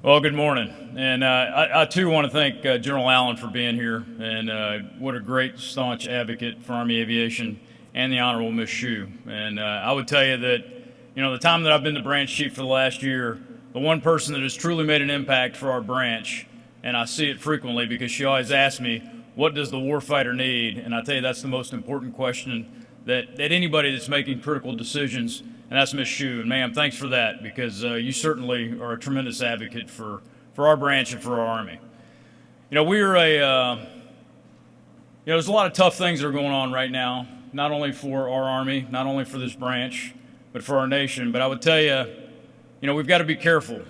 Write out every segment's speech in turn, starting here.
Well, good morning. And I too want to thank General Allen for being here, and what a great, staunch advocate for Army Aviation, and the Honorable Miss Shue. And I would tell you that, the time that I've been the branch chief for the last year, the one person that has truly made an impact for our branch, and I see it frequently because she always asks me, what does the warfighter need? And I tell you, that's the most important question that anybody that's making critical decisions, and that's Ms. Shue. And ma'am, thanks for that, because you certainly are a tremendous advocate for our branch and for our Army. There's a lot of tough things that are going on right now, not only for our Army, not only for this branch, but for our nation. But I would tell you, we've got to be careful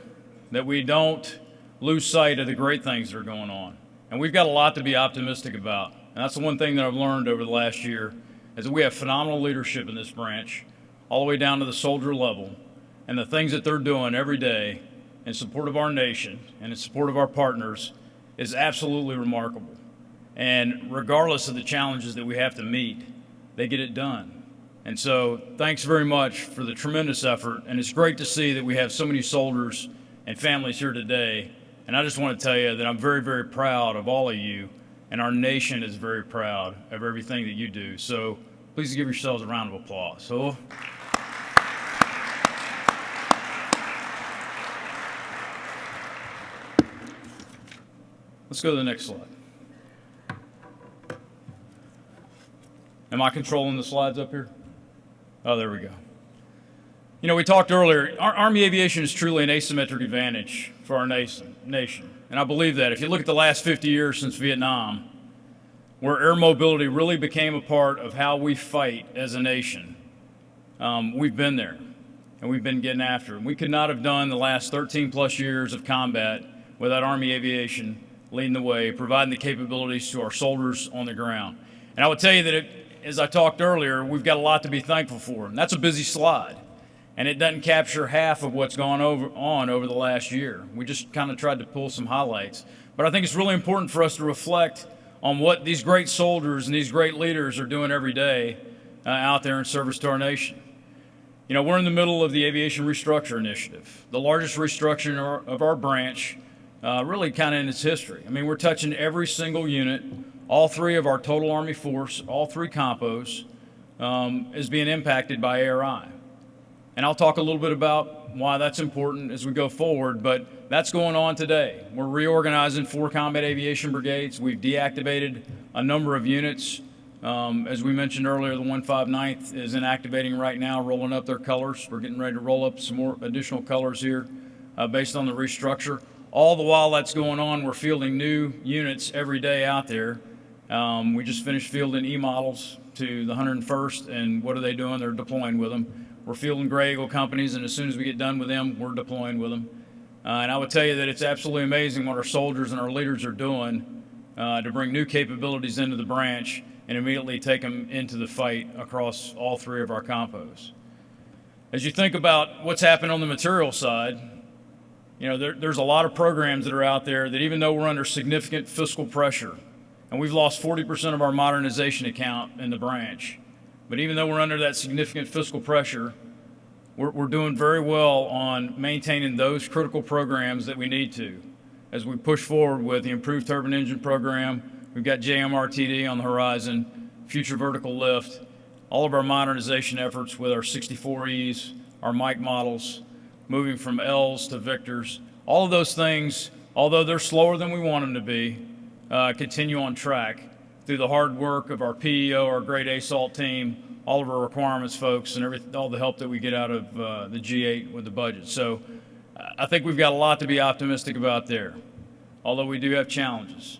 that we don't lose sight of the great things that are going on. And we've got a lot to be optimistic about. And that's the one thing that I've learned over the last year, is that we have phenomenal leadership in this branch, all the way down to the soldier level, and the things that they're doing every day in support of our nation and in support of our partners is absolutely remarkable. And regardless of the challenges that we have to meet, they get it done. And so thanks very much for the tremendous effort, and it's great to see that we have so many soldiers and families here today. And I just want to tell you that I'm very, very proud of all of you, and our nation is very proud of everything that you do. So please give yourselves a round of applause. So, let's go to the next slide. Am I controlling the slides up here? Oh, there we go. We talked earlier, our Army Aviation is truly an asymmetric advantage for our nation. And I believe that. If you look at the last 50 years since Vietnam, where air mobility really became a part of how we fight as a nation, we've been there, and we've been getting after it. We could not have done the last 13 plus years of combat without Army Aviation leading the way, providing the capabilities to our soldiers on the ground. And I would tell you that, as I talked earlier, we've got a lot to be thankful for. And that's a busy slide, and it doesn't capture half of what's gone on over the last year. We just kind of tried to pull some highlights. But I think it's really important for us to reflect on what these great soldiers and these great leaders are doing every day out there in service to our nation. We're in the middle of the Aviation Restructure Initiative, the largest restructuring of our branch, really kind of in its history. I mean, we're touching every single unit, all three of our total Army force, all three compos, is being impacted by ARI. And I'll talk a little bit about why that's important as we go forward, but that's going on today. We're reorganizing 4 combat aviation brigades. We've deactivated a number of units. As we mentioned earlier, the 159th is inactivating right now, rolling up their colors. We're getting ready to roll up some more additional colors here based on the restructure. All the while that's going on, we're fielding new units every day out there. We just finished fielding E-models to the 101st, and what are they doing? They're deploying with them. We're fielding Gray Eagle companies, and as soon as we get done with them, we're deploying with them. And I would tell you that it's absolutely amazing what our soldiers and our leaders are doing to bring new capabilities into the branch and immediately take them into the fight across all 3 of our compos. As you think about what's happened on the material side, there's a lot of programs that are out there that, even though we're under significant fiscal pressure, and we've lost 40% of our modernization account in the branch, but even though we're under that significant fiscal pressure, we're doing very well on maintaining those critical programs that we need to. As we push forward with the improved turbine engine program, we've got JMRTD on the horizon, future vertical lift, all of our modernization efforts with our 64Es, our Mike models, moving from L's to Victors. All of those things, although they're slower than we want them to be, continue on track through the hard work of our PEO, our Grade A SALT team, all of our requirements folks, and all the help that we get out of the G8 with the budget. So I think we've got a lot to be optimistic about there, although we do have challenges.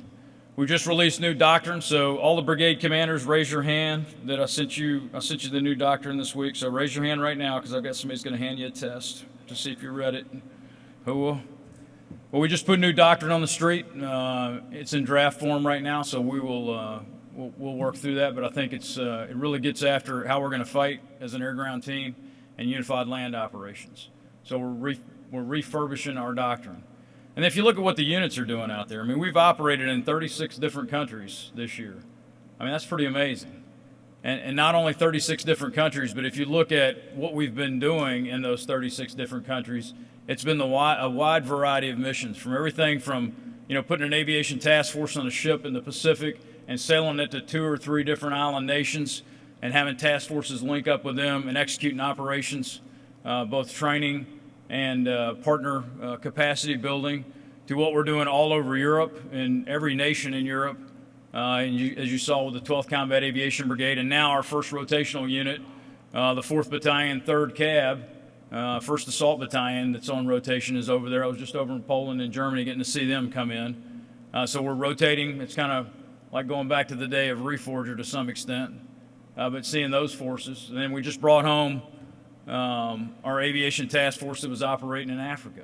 We just released new doctrine, so all the brigade commanders, raise your hand that I sent you the new doctrine this week. So raise your hand right now, because I've got somebody who's going to hand you a test to see if you read it. Well, we just put new doctrine on the street. It's in draft form right now, so we'll work through that. But I think it really gets after how we're going to fight as an air-ground team and unified land operations. So we're refurbishing our doctrine. And if you look at what the units are doing out there, I mean, we've operated in 36 different countries this year. I mean, that's pretty amazing. And not only 36 different countries, but if you look at what we've been doing in those 36 different countries, it's been a wide variety of missions, from everything from, putting an aviation task force on a ship in the Pacific and sailing it to 2 or 3 different island nations and having task forces link up with them and executing operations, both training and partner capacity building, to what we're doing all over Europe, in every nation in Europe. As you saw with the 12th Combat Aviation Brigade, and now our first rotational unit, the 4th Battalion, 3rd Cab, 1st Assault Battalion that's on rotation is over there. I was just over in Poland and Germany getting to see them come in. So we're rotating. It's kind of like going back to the day of Reforger to some extent, but seeing those forces. And then we just brought home our aviation task force that was operating in Africa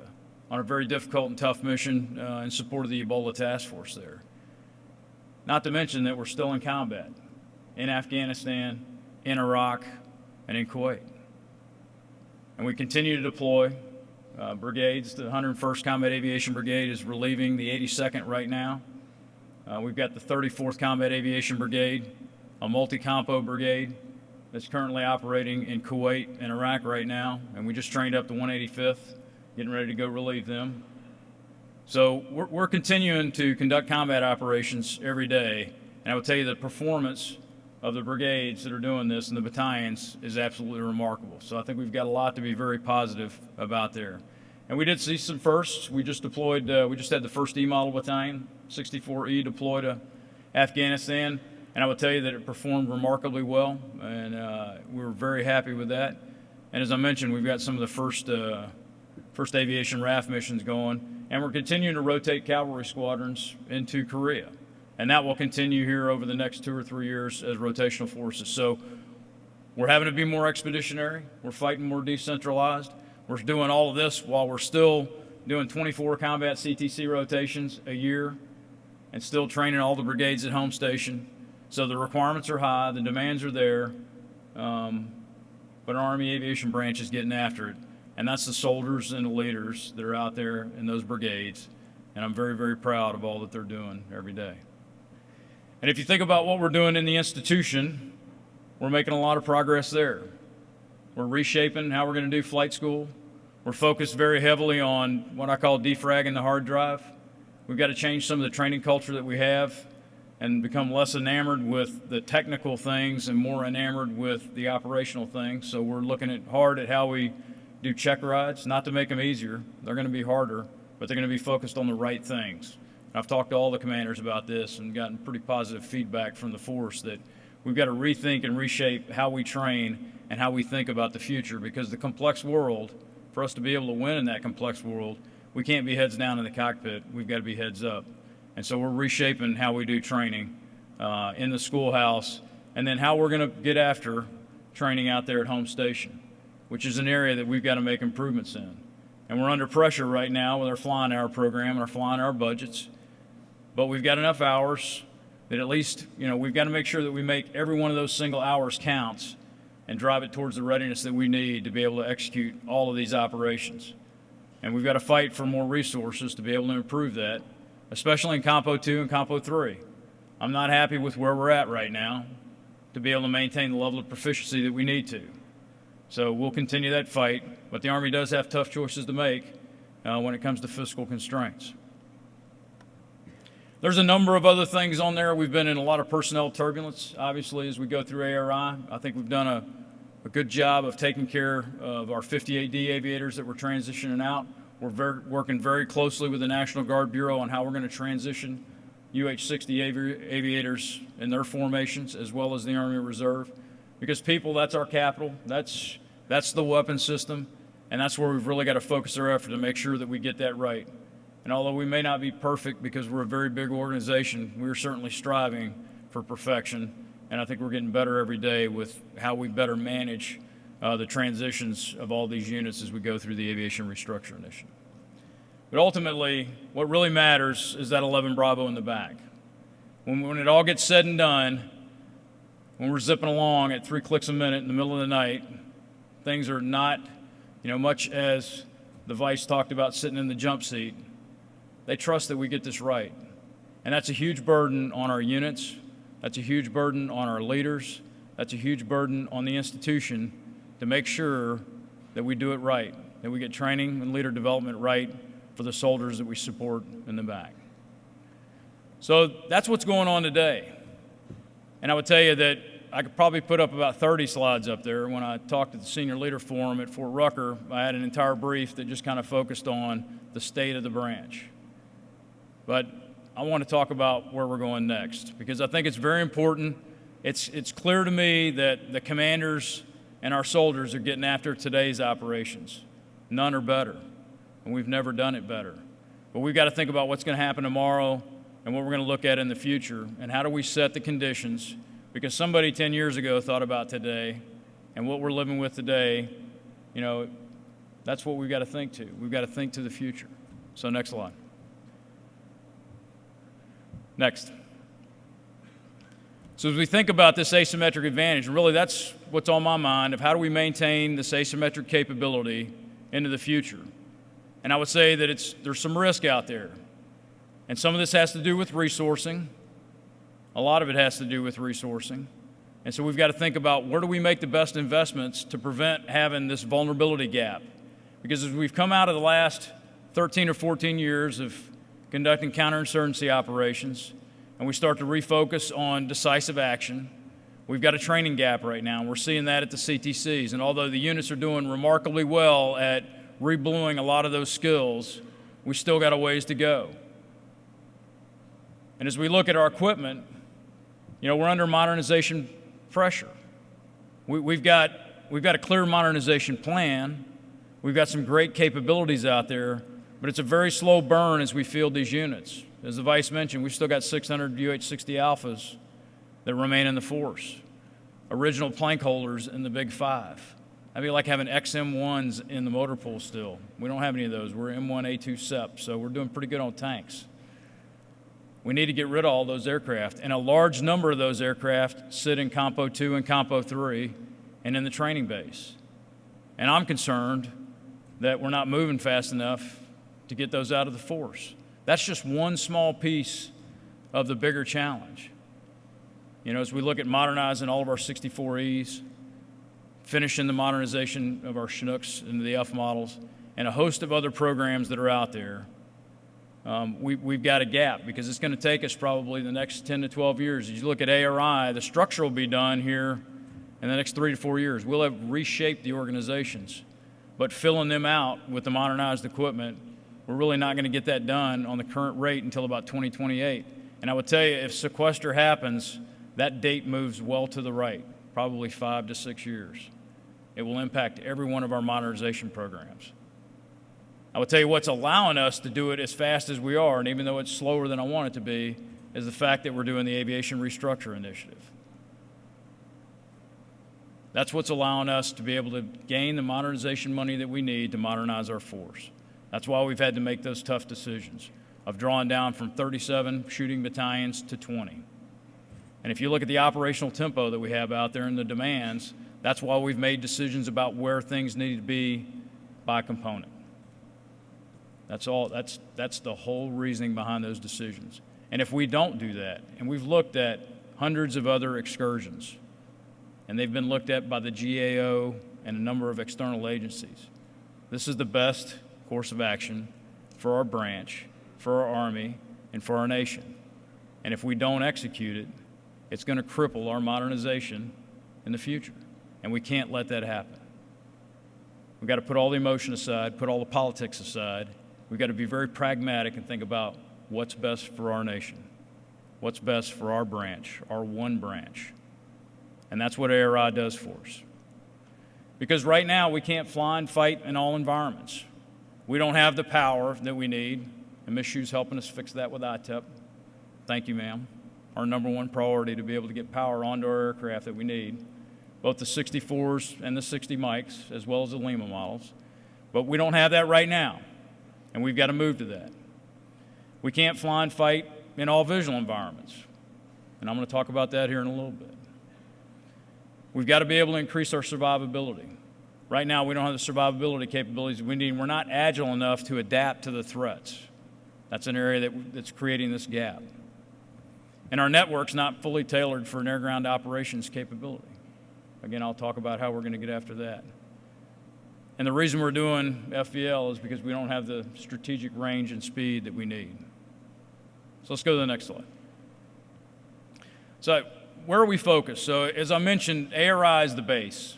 on a very difficult and tough mission in support of the Ebola task force there. Not to mention that we're still in combat in Afghanistan, in Iraq, and in Kuwait. And we continue to deploy brigades. The 101st Combat Aviation Brigade is relieving the 82nd right now. We've got the 34th Combat Aviation Brigade, a multi-compo brigade that's currently operating in Kuwait and Iraq right now. And we just trained up the 185th, getting ready to go relieve them. So we're continuing to conduct combat operations every day, and I will tell you the performance of the brigades that are doing this and the battalions is absolutely remarkable. So I think we've got a lot to be very positive about there. And we did see some firsts. We just deployed, we just had the 1st E Model Battalion, 64E, deployed to Afghanistan, and I will tell you that it performed remarkably well, and we were very happy with that. And as I mentioned, we've got some of the first aviation RAF missions going. And we're continuing to rotate cavalry squadrons into Korea. And that will continue here over the next 2 or 3 years as rotational forces. So we're having to be more expeditionary. We're fighting more decentralized. We're doing all of this while we're still doing 24 combat CTC rotations a year and still training all the brigades at home station. So the requirements are high, the demands are there, but our Army Aviation branch is getting after it. And that's the soldiers and the leaders that are out there in those brigades. And I'm very, very proud of all that they're doing every day. And if you think about what we're doing in the institution, we're making a lot of progress there. We're reshaping how we're going to do flight school. We're focused very heavily on what I call defragging the hard drive. We've got to change some of the training culture that we have and become less enamored with the technical things and more enamored with the operational things. So we're looking hard at how we do check rides, not to make them easier. They're going to be harder, but they're going to be focused on the right things. I've talked to all the commanders about this and gotten pretty positive feedback from the force that we've got to rethink and reshape how we train and how we think about the future, because the complex world, for us to be able to win in that complex world, we can't be heads down in the cockpit. We've got to be heads up. And so we're reshaping how we do training in the schoolhouse, and then how we're going to get after training out there at home station, which is an area that we've got to make improvements in. And we're under pressure right now with our flying hour program and our flying hour budgets. But we've got enough hours that at least, we've got to make sure that we make every one of those single hours counts and drive it towards the readiness that we need to be able to execute all of these operations. And we've got to fight for more resources to be able to improve that, especially in Compo 2 and Compo 3. I'm not happy with where we're at right now to be able to maintain the level of proficiency that we need to. So we'll continue that fight, but the Army does have tough choices to make when it comes to fiscal constraints. There's a number of other things on there. We've been in a lot of personnel turbulence, obviously, as we go through ARI. I think we've done a good job of taking care of our 58D aviators that we're transitioning out. We're working very closely with the National Guard Bureau on how we're going to transition UH-60 aviators in their formations, as well as the Army Reserve. Because people, that's our capital, that's the weapon system, and that's where we've really got to focus our effort to make sure that we get that right. And although we may not be perfect because we're a very big organization, we're certainly striving for perfection, and I think we're getting better every day with how we better manage the transitions of all these units as we go through the Aviation Restructure Initiative. But ultimately, what really matters is that 11 Bravo in the back. When it all gets said and done, when we're zipping along at 3 clicks a minute in the middle of the night, things are not, much as the Vice talked about sitting in the jump seat. They trust that we get this right. And that's a huge burden on our units. That's a huge burden on our leaders. That's a huge burden on the institution to make sure that we do it right, that we get training and leader development right for the soldiers that we support in the back. So that's what's going on today. And I would tell you that I could probably put up about 30 slides up there. When I talked at the Senior Leader Forum at Fort Rucker, I had an entire brief that just kind of focused on the state of the branch. But I want to talk about where we're going next, because I think it's very important. It's clear to me that the commanders and our soldiers are getting after today's operations. None are better, and we've never done it better. But we've got to think about what's going to happen tomorrow and what we're going to look at in the future, and how do we set the conditions, because somebody 10 years ago thought about today, and what we're living with today, you know, that's what we've got to think to. We've got to think to the future. So next slide. Next. So as we think about this asymmetric advantage, and really that's what's on my mind, of how do we maintain this asymmetric capability into the future. And I would say that there's some risk out there. And some of this has to do with resourcing. A lot of it has to do with resourcing. And so we've got to think about where do we make the best investments to prevent having this vulnerability gap. Because as we've come out of the last 13 or 14 years of conducting counterinsurgency operations, and we start to refocus on decisive action, we've got a training gap right now, and we're seeing that at the CTCs. And although the units are doing remarkably well at rebluing a lot of those skills, we still got a ways to go. And as we look at our equipment, you know, we're under modernization pressure. We've got a clear modernization plan. We've got some great capabilities out there, but it's a very slow burn as we field these units. As the Vice mentioned, we've still got 600 UH-60 Alphas that remain in the force. Original plank holders in the Big Five. That'd be like having XM1s in the motor pool still. We don't have any of those. We're M1A2 SEP, so we're doing pretty good on tanks. We need to get rid of all those aircraft, and a large number of those aircraft sit in Compo 2 and Compo 3 and in the training base. And I'm concerned that we're not moving fast enough to get those out of the force. That's just one small piece of the bigger challenge. You know, as we look at modernizing all of our 64Es, finishing the modernization of our Chinooks into the F models, and a host of other programs that are out there, we've got a gap, because it's going to take us probably the next 10 to 12 years. As you look at ARI, the structure will be done here in the next 3 to 4 years. We'll have reshaped the organizations, but filling them out with the modernized equipment, we're really not going to get that done on the current rate until about 2028. And I would tell you, if sequester happens, that date moves well to the right, probably 5 to 6 years. It will impact every one of our modernization programs. I would tell you what's allowing us to do it as fast as we are, and even though it's slower than I want it to be, is the fact that we're doing the Aviation Restructure Initiative. That's what's allowing us to be able to gain the modernization money that we need to modernize our force. That's why we've had to make those tough decisions of drawing down from 37 shooting battalions to 20. And if you look at the operational tempo that we have out there and the demands, that's why we've made decisions about where things need to be by component. That's all. That's the whole reasoning behind those decisions. And if we don't do that, and we've looked at hundreds of other excursions, and they've been looked at by the GAO and a number of external agencies, this is the best course of action for our branch, for our Army, and for our nation. And if we don't execute it, it's going to cripple our modernization in the future. And we can't let that happen. We've got to put all the emotion aside, put all the politics aside. We've got to be very pragmatic and think about what's best for our nation, what's best for our branch, our one branch. And that's what ARI does for us. Because right now we can't fly and fight in all environments. We don't have the power that we need, and Ms. Shue's helping us fix that with ITEP. Thank you, ma'am. Our number one priority to be able to get power onto our aircraft that we need, both the 64s and the 60 mics, as well as the Lima models. But we don't have that right now, and we've got to move to that. We can't fly and fight in all visual environments, and I'm going to talk about that here in a little bit. We've got to be able to increase our survivability. Right now, we don't have the survivability capabilities we need, and we're not agile enough to adapt to the threats. That's an area that's creating this gap. And our network's not fully tailored for an air-ground operations capability. Again, I'll talk about how we're going to get after that. And the reason we're doing FVL is because we don't have the strategic range and speed that we need. So let's go to the next slide. So where are we focused? So as I mentioned, ARI is the base.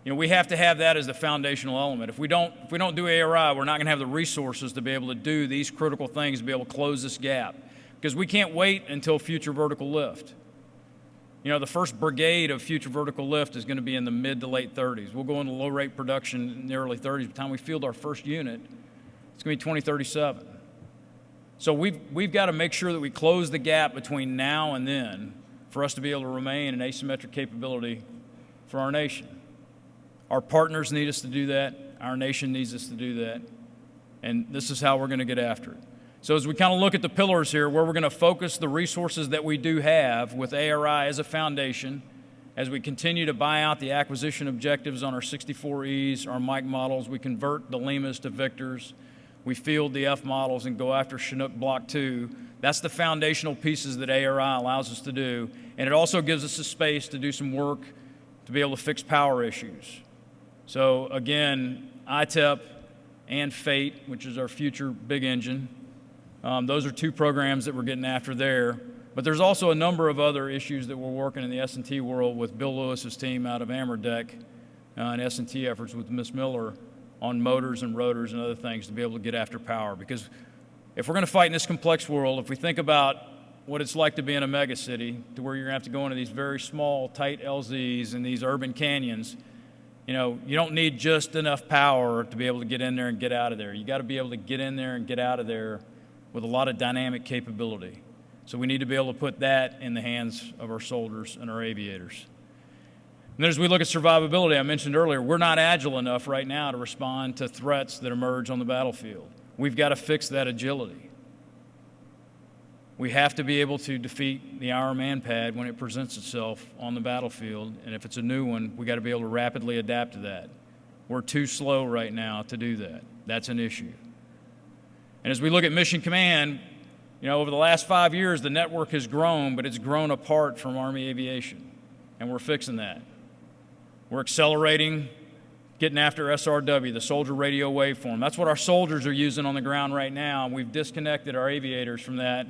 You know, we have to have that as the foundational element. If we don't do ARI, we're not going to have the resources to be able to do these critical things to be able to close this gap, because we can't wait until future vertical lift. You know, the first brigade of future vertical lift is going to be in the mid to late 30s. We'll go into low rate production in the early 30s. By the time we field our first unit, it's going to be 2037. So we've got to make sure that we close the gap between now and then for us to be able to remain an asymmetric capability for our nation. Our partners need us to do that. Our nation needs us to do that. And this is how we're going to get after it. So as we kind of look at the pillars here, where we're going to focus the resources that we do have with ARI as a foundation, as we continue to buy out the acquisition objectives on our 64Es, our Mike models, we convert the Limas to Victors, we field the F models and go after Chinook Block 2. That's the foundational pieces that ARI allows us to do. And it also gives us the space to do some work to be able to fix power issues. So again, ITEP and FATE, which is our future big engine, those are two programs that we're getting after there. But there's also a number of other issues that we're working in the S&T world with Bill Lewis's team out of Amerdeck and S&T efforts with Ms. Miller on motors and rotors and other things to be able to get after power. Because if we're going to fight in this complex world, if we think about what it's like to be in a mega city, to where you're going to have to go into these very small, tight LZs and these urban canyons, you know, you don't need just enough power to be able to get in there and get out of there. You got to be able to get in there and get out of there with a lot of dynamic capability. So we need to be able to put that in the hands of our soldiers and our aviators. And then as we look at survivability, I mentioned earlier, we're not agile enough right now to respond to threats that emerge on the battlefield. We've got to fix that agility. We have to be able to defeat the hour man pad when it presents itself on the battlefield, and if it's a new one, we got to be able to rapidly adapt to that. We're too slow right now to do that. That's an issue. And as we look at Mission Command, you know, over the last 5 years, the network has grown, but it's grown apart from Army Aviation, and we're fixing that. We're accelerating, getting after SRW, the soldier radio waveform. That's what our soldiers are using on the ground right now, and we've disconnected our aviators from that.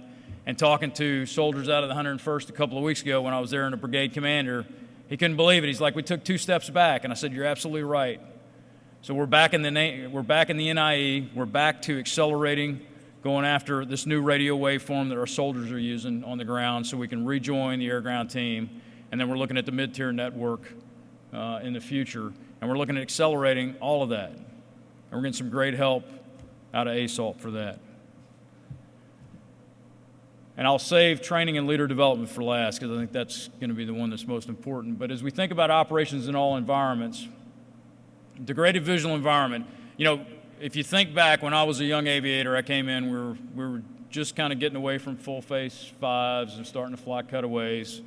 And talking to soldiers out of the 101st a couple of weeks ago when I was there in a brigade commander, he couldn't believe it. He's like, we took 2 steps back, and I said, you're absolutely right. So we're back in the NIE. We're back to accelerating, going after this new radio waveform that our soldiers are using on the ground so we can rejoin the air-ground team. And then we're looking at the mid-tier network in the future. And we're looking at accelerating all of that. And we're getting some great help out of ASALT for that. And I'll save training and leader development for last because I think that's going to be the one that's most important. But as we think about operations in all environments, degraded visual environment, you know, if you think back when I was a young aviator, I came in, we were just kind of getting away from full face 5s and starting to fly cutaways.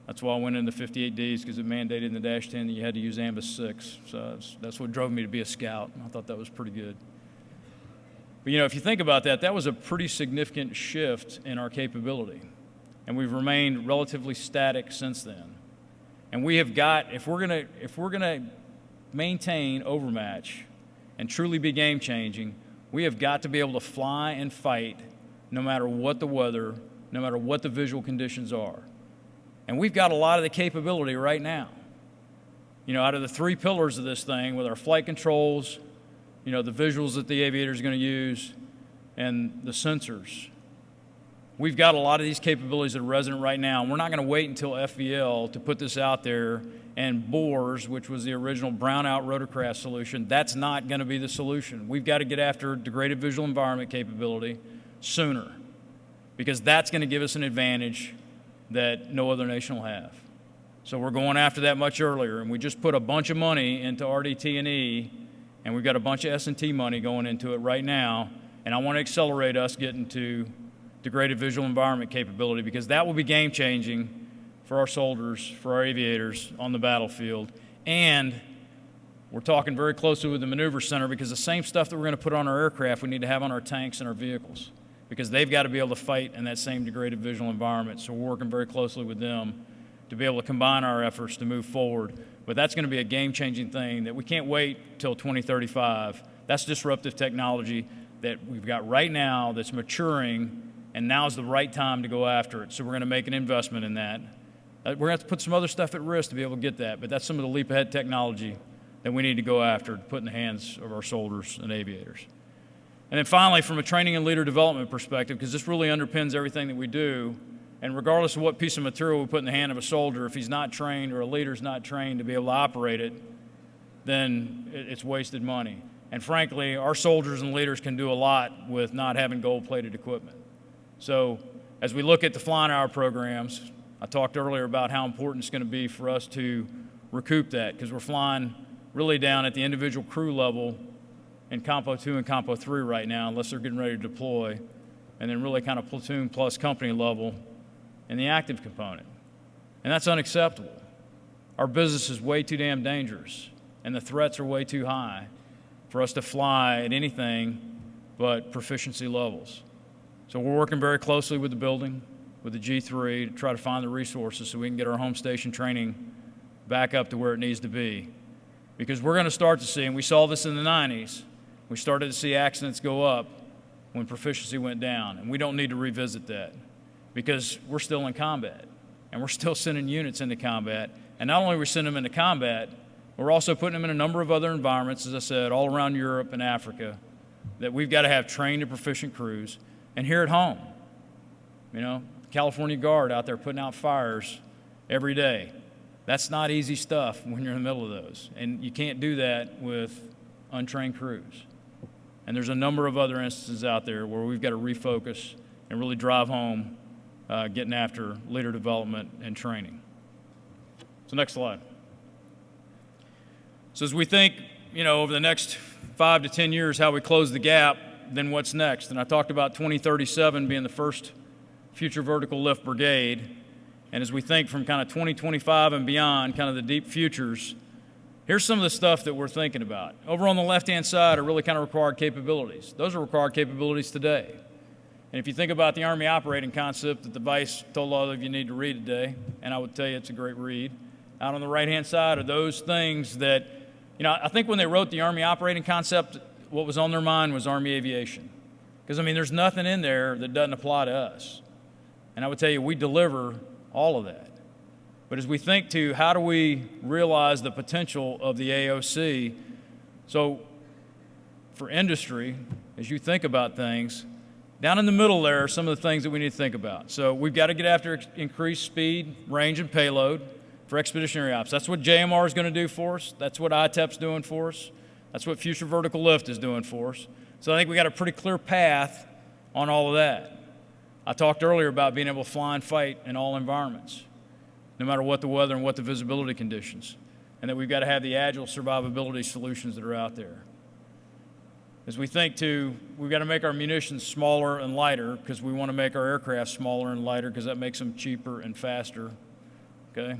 That's why I went into 58Ds, because it mandated in the Dash 10 that you had to use AMBUS 6. So that's what drove me to be a scout. I thought that was pretty good. But, you know, if you think about that, that was a pretty significant shift in our capability. And we've remained relatively static since then. And we have got, if we're gonna maintain overmatch and truly be game-changing, we have got to be able to fly and fight no matter what the weather, no matter what the visual conditions are. And we've got a lot of the capability right now. You know, out of the 3 pillars of this thing, with our flight controls, you know, the visuals that the aviator is going to use, and the sensors. We've got a lot of these capabilities that are resident right now, and we're not going to wait until FVL to put this out there. And BORS, which was the original brownout rotorcraft solution, that's not going to be the solution. We've got to get after degraded visual environment capability sooner, because that's going to give us an advantage that no other nation will have. So we're going after that much earlier, and we just put a bunch of money into RDT&E, and we've got a bunch of S&T money going into it right now, and I want to accelerate us getting to degraded visual environment capability, because that will be game-changing for our soldiers, for our aviators on the battlefield. And we're talking very closely with the Maneuver Center, because the same stuff that we're going to put on our aircraft we need to have on our tanks and our vehicles, because they've got to be able to fight in that same degraded visual environment. So we're working very closely with them to be able to combine our efforts to move forward. But that's going to be a game-changing thing that we can't wait till 2035. That's disruptive technology that we've got right now that's maturing, and now's the right time to go after it. So we're going to make an investment in that. We're going to have to put some other stuff at risk to be able to get that, but that's some of the leap-ahead technology that we need to go after to put in the hands of our soldiers and aviators. And then finally, from a training and leader development perspective, because this really underpins everything that we do, and regardless of what piece of material we put in the hand of a soldier, if he's not trained or a leader's not trained to be able to operate it, then it's wasted money. And frankly, our soldiers and leaders can do a lot with not having gold-plated equipment. So as we look at the flying hour programs, I talked earlier about how important it's going to be for us to recoup that, because we're flying really down at the individual crew level in Compo 2 and Compo 3 right now, unless they're getting ready to deploy, and then really kind of platoon plus company level in the active component. And that's unacceptable. Our business is way too damn dangerous, and the threats are way too high for us to fly at anything but proficiency levels. So we're working very closely with the building, with the G3, to try to find the resources so we can get our home station training back up to where it needs to be. Because we're going to start to see, and we saw this in the 90s, we started to see accidents go up when proficiency went down, and we don't need to revisit that, because we're still in combat, and we're still sending units into combat. And not only are we sending them into combat, we're also putting them in a number of other environments, as I said, all around Europe and Africa, that we've got to have trained and proficient crews. And here at home, you know, California Guard out there putting out fires every day. That's not easy stuff when you're in the middle of those. And you can't do that with untrained crews. And there's a number of other instances out there where we've got to refocus and really drive home getting after leader development and training. So next slide. So as we think, you know, over the next 5 to 10 years, how we close the gap, then what's next? And I talked about 2037 being the first future vertical lift brigade. And as we think from kind of 2025 and beyond, kind of the deep futures, here's some of the stuff that we're thinking about. Over on the left-hand side are really kind of required capabilities. Those are required capabilities today. And if you think about the Army operating concept that the Vice told all of you need to read today, and I would tell you it's a great read, out on the right-hand side are those things that, you know, I think when they wrote the Army operating concept, what was on their mind was Army aviation. Because, I mean, there's nothing in there that doesn't apply to us. And I would tell you, we deliver all of that. But as we think to how do we realize the potential of the AOC, so for industry, as you think about things, down in the middle there are some of the things that we need to think about. So we've got to get after increased speed, range, and payload for expeditionary ops. That's what JMR is going to do for us. That's what ITEP's doing for us. That's what Future Vertical Lift is doing for us. So I think we got a pretty clear path on all of that. I talked earlier about being able to fly and fight in all environments, no matter what the weather and what the visibility conditions, and that we've got to have the agile survivability solutions that are out there. As we think to, we've got to make our munitions smaller and lighter because we want to make our aircraft smaller and lighter because that makes them cheaper and faster, okay?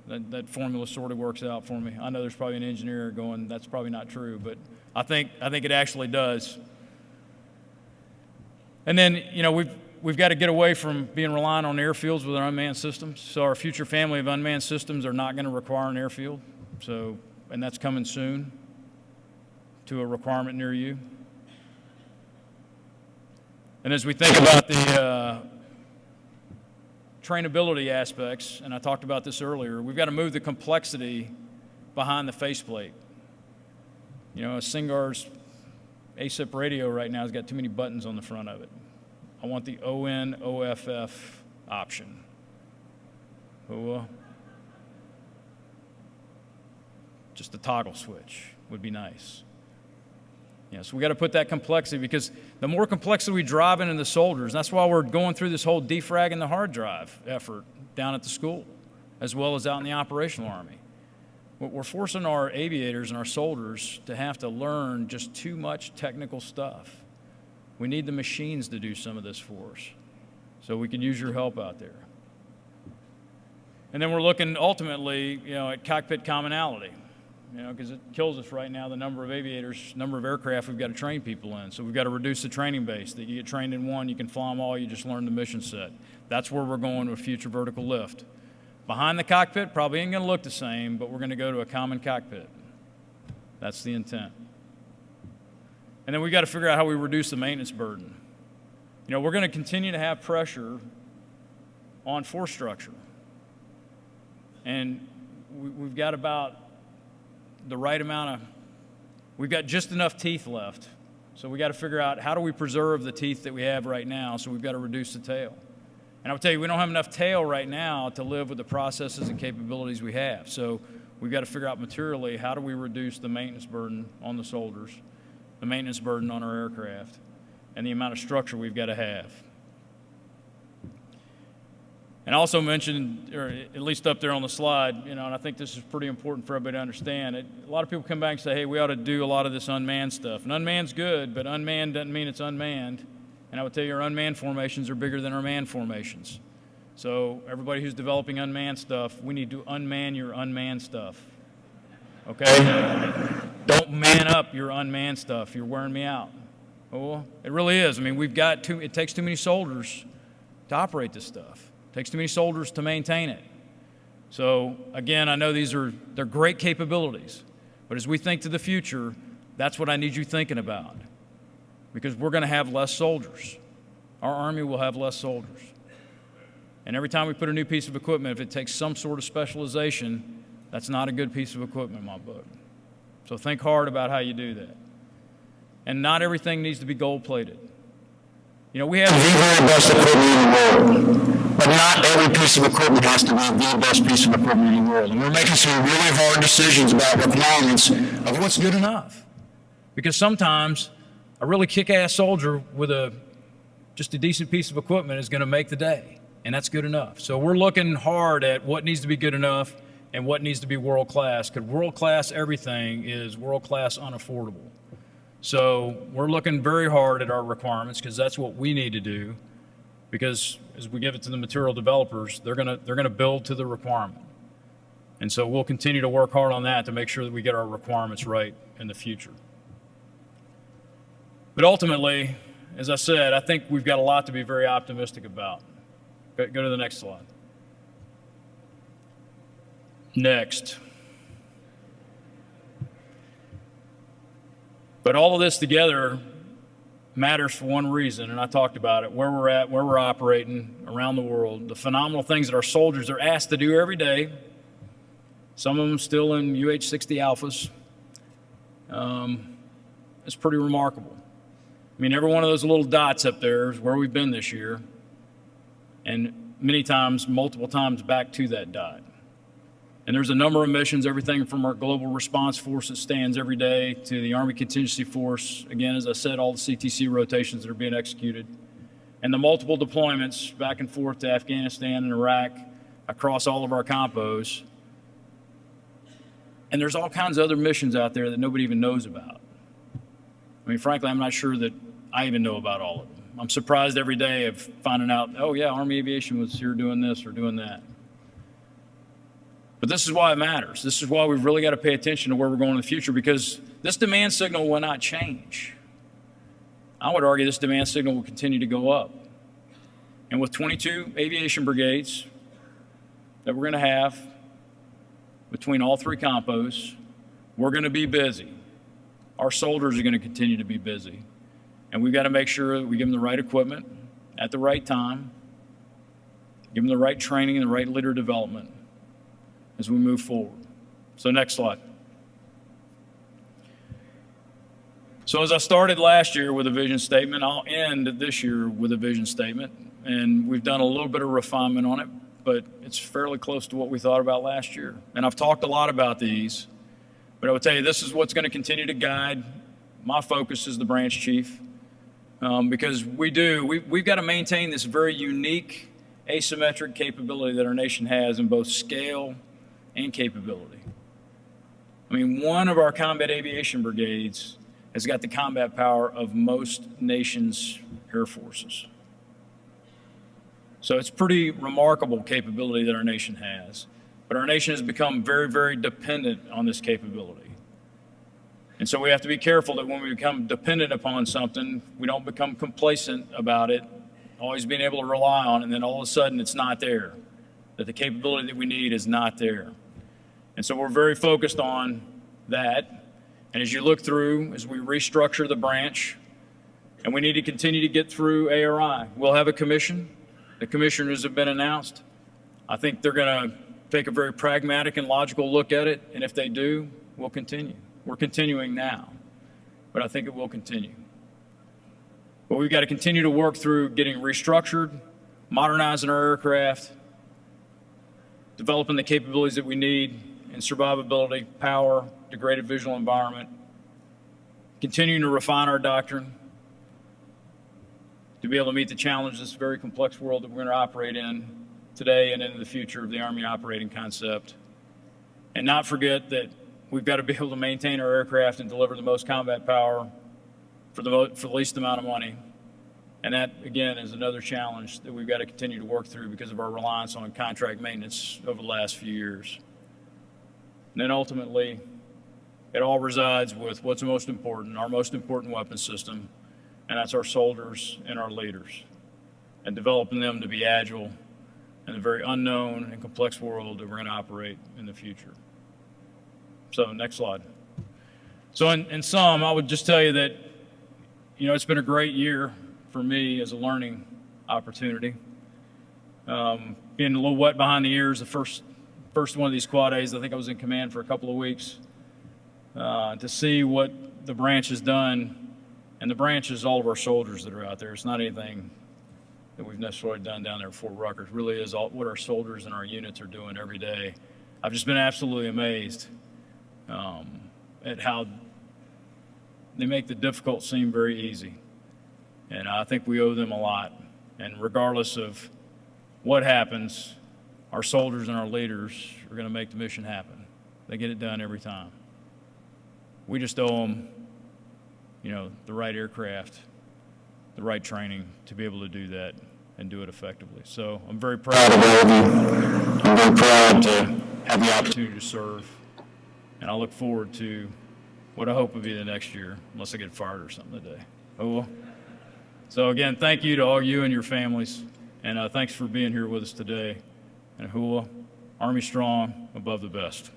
That formula sort of works out for me. I know there's probably an engineer going, that's probably not true, but I think it actually does. And then, you know, we've got to get away from being reliant on airfields with our unmanned systems. So our future family of unmanned systems are not going to require an airfield. So, and that's coming soon to a requirement near you. And as we think about the trainability aspects, and I talked about this earlier, we've got to move the complexity behind the faceplate. You know, a Singar's ASIP radio right now has got too many buttons on the front of it. I want the ON-OFF option. Just a toggle switch would be nice. Yeah, so we got to put that complexity, because the more complexity we drive into the soldiers, and that's why we're going through this whole defragging the hard drive effort down at the school, as well as out in the operational Army. We're forcing our aviators and our soldiers to have to learn just too much technical stuff. We need the machines to do some of this for us. So we could use your help out there. And then we're looking ultimately, you know, at cockpit commonality, you know, because it kills us right now, the number of aviators, number of aircraft we've got to train people in. So we've got to reduce the training base, that you get trained in one, you can fly them all, you just learn the mission set. That's where we're going with future vertical lift. Behind the cockpit probably ain't going to look the same, but we're going to go to a common cockpit. That's the intent. And then we got to figure out how we reduce the maintenance burden. You know, we're going to continue to have pressure on force structure. And we've got about the right amount of, we've got just enough teeth left. So we got to figure out how do we preserve the teeth that we have right now, so we've got to reduce the tail. And I'll tell you, we don't have enough tail right now to live with the processes and capabilities we have. So we've got to figure out materially how do we reduce the maintenance burden on the soldiers, the maintenance burden on our aircraft, and the amount of structure we've got to have. And I also mentioned, or at least up there on the slide, you know, and I think this is pretty important for everybody to understand. A lot of people come back and say, hey, we ought to do a lot of this unmanned stuff. And unmanned's good, but unmanned doesn't mean it's unmanned. And I would tell you our unmanned formations are bigger than our manned formations. So everybody who's developing unmanned stuff, we need to unman your unmanned stuff. Okay? Don't man up your unmanned stuff. You're wearing me out. Oh, it really is. I mean, it takes too many soldiers to operate this stuff. It takes too many soldiers to maintain it. So again, I know they're great capabilities, but as we think to the future, that's what I need you thinking about, because we're going to have less soldiers. Our Army will have less soldiers. And every time we put a new piece of equipment, if it takes some sort of specialization, that's not a good piece of equipment in my book. So think hard about how you do that. And not everything needs to be gold-plated. You know, we have the very best equipment in the world, but not every piece of equipment has to be the best piece of equipment in the world. And we're making some really hard decisions about requirements of what's good enough. Because sometimes a really kick-ass soldier with just a decent piece of equipment is going to make the day, and that's good enough. So we're looking hard at what needs to be good enough and what needs to be world-class, because world-class everything is world-class unaffordable. So we're looking very hard at our requirements, because that's what we need to do, because as we give it to the material developers, they're gonna build to the requirement. And so we'll continue to work hard on that to make sure that we get our requirements right in the future. But ultimately, as I said, I think we've got a lot to be very optimistic about. Go to the next slide. Next. But all of this together matters for one reason, and I talked about it, where we're at, where we're operating around the world, the phenomenal things that our soldiers are asked to do every day, some of them still in UH-60 Alphas. It's pretty remarkable. I mean, every one of those little dots up there is where we've been this year, and many times, multiple times back to that dot. And there's a number of missions, everything from our global response force that stands every day to the Army Contingency Force. Again, as I said, all the CTC rotations that are being executed. And the multiple deployments back and forth to Afghanistan and Iraq across all of our compos. And there's all kinds of other missions out there that nobody even knows about. I mean, frankly, I'm not sure that I even know about all of them. I'm surprised every day of finding out, oh yeah, Army Aviation was here doing this or doing that. But this is why it matters. This is why we've really got to pay attention to where we're going in the future, because this demand signal will not change. I would argue this demand signal will continue to go up. And with 22 aviation brigades that we're going to have between all three compos, we're going to be busy. Our soldiers are going to continue to be busy. And we've got to make sure that we give them the right equipment at the right time, give them the right training and the right leader development as we move forward. So next slide. So as I started last year with a vision statement, I'll end this year with a vision statement. And we've done a little bit of refinement on it, but it's fairly close to what we thought about last year. And I've talked a lot about these, but I would tell you this is what's going to continue to guide my focus as the branch chief, because we've got to maintain this very unique asymmetric capability that our nation has in both scale and capability. I mean, one of our combat aviation brigades has got the combat power of most nations' air forces. So it's pretty remarkable capability that our nation has. But our nation has become very, very dependent on this capability. And so we have to be careful that when we become dependent upon something, we don't become complacent about it, always being able to rely on it, and then all of a sudden it's not there. that the capability that we need is not there. And so we're very focused on that. And as you look through, as we restructure the branch, and we need to continue to get through ARI, we'll have a commission. The commissioners have been announced. I think they're going to take a very pragmatic and logical look at it, and if they do, we'll continue. We're continuing now, but I think it will continue. But we've got to continue to work through getting restructured, modernizing our aircraft, developing the capabilities that we need in survivability, power, degraded visual environment, continuing to refine our doctrine to be able to meet the challenges of this very complex world that we're going to operate in today and into the future of the Army operating concept. And not forget that we've got to be able to maintain our aircraft and deliver the most combat power for the least amount of money. And that, again, is another challenge that we've got to continue to work through because of our reliance on contract maintenance over the last few years. And then ultimately, it all resides with what's most important, our most important weapon system, and that's our soldiers and our leaders, and developing them to be agile in the very unknown and complex world that we're going to operate in the future. So next slide. So in sum, I would just tell you that, it's been a great year for me as a learning opportunity. Being a little wet behind the ears, the first one of these quad days, I think I was in command for a couple of weeks, to see what the branch has done. And the branch is all of our soldiers that are out there. It's not anything that we've necessarily done down there at Fort Rucker. It really is what our soldiers and our units are doing every day. I've just been absolutely amazed at how they make the difficult seem very easy. And I think we owe them a lot. And regardless of what happens, our soldiers and our leaders are going to make the mission happen. They get it done every time. We just owe them, the right aircraft, the right training to be able to do that and do it effectively. So I'm very proud of all of you. I'm very proud to have the opportunity to serve. And I look forward to what I hope will be the next year, unless I get fired or something today. Oh, well. So again, thank you to all you and your families. And thanks for being here with us today. And Hula, Army strong, above the best.